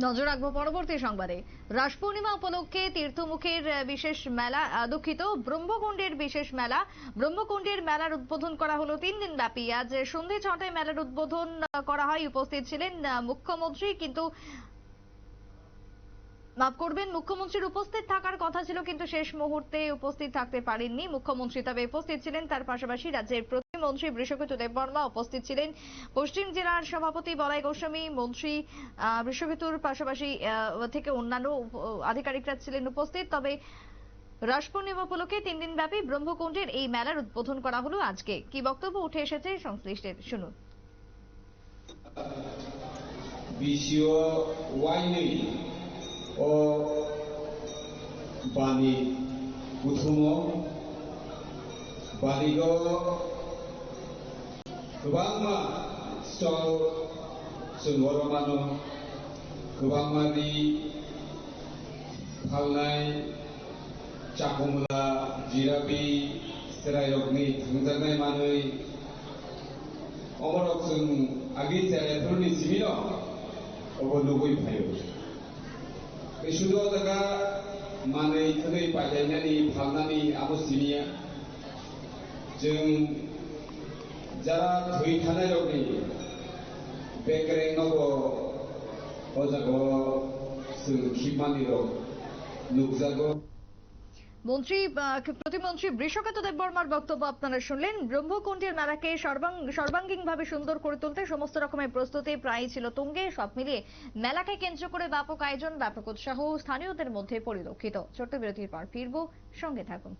নজর রাখবো পরবর্তী সংবাদে। রাস পূর্ণিমা উপলক্ষে তীর্থমুখের বিশেষ মেলা, ব্রহ্মকুণ্ডের বিশেষ মেলা। ব্রহ্মকুণ্ডের মেলার উদ্বোধন করা হলো 3 দিন ব্যাপী। আজ সন্ধ্যে 6টায় মেলার উদ্বোধন করা হয়। উপস্থিত ছিলেন মুখ্যমন্ত্রী, কিন্তু মাফ করবেন, মুখ্যমন্ত্রীর উপস্থিত থাকার কথা ছিল কিন্তু শেষ মুহূর্তে উপস্থিত থাকতে পারেননি মুখ্যমন্ত্রী। তবে উপস্থিত ছিলেন তার পাশাপাশি রাজ্যের প্রতিমন্ত্রী বৃষকেতু দেববর্মা উপস্থিত ছিলেন। পশ্চিম জেলার সভাপতি বলাই গোস্বামী, মন্ত্রী বৃষকেতুর পাশাপাশি থেকে অন্যান্য আধিকারিকরা ছিলেন উপস্থিত। তবে রাস পূর্ণিমা উপলক্ষে 3 দিন ব্যাপী ব্রহ্মকুণ্ডের এই মেলার উদ্বোধন করা হলো আজকে। কি বক্তব্য উঠে এসেছে সংশ্লিষ্টের, শুনুন। ও বাণী প্রথম বাণীগ गोबां स्टल जों बर' मानो गोबां मानि फालनाय चाकुमुला जिराबि सेरायगनि थांजानाय मानै अमरक जों आगि जायफोरनि सिबिन अबो लुबैफायो बे सुदु जागा मानै थनै बायलायनानै फालनानै आबो सिबिया जों যারা ধুই থানায় রগনি বেকরে নব অজাগো जों খিমানি রগ নুকজাগো। মন্ত্রী প্রতিমন্ত্রী বৃষকেতু দেববর্মার বক্তব্য আপনারা শুনলেন। ব্রহ্মকুণ্ডের মেলাকে সর্বাঙ্গীনভাবে সুন্দর করে তুলতে সমস্ত রকমের প্রস্তুতি প্রায় ছিল তুঙ্গে। সব মিলিয়ে মেলাকে কেন্দ্র করে ব্যাপক আয়োজন, ব্যাপক উৎসাহ স্থানীয়দের মধ্যে পরিলক্ষিত। ছোট্ট বিরতির পর ফিরবো, সঙ্গে থাকুন।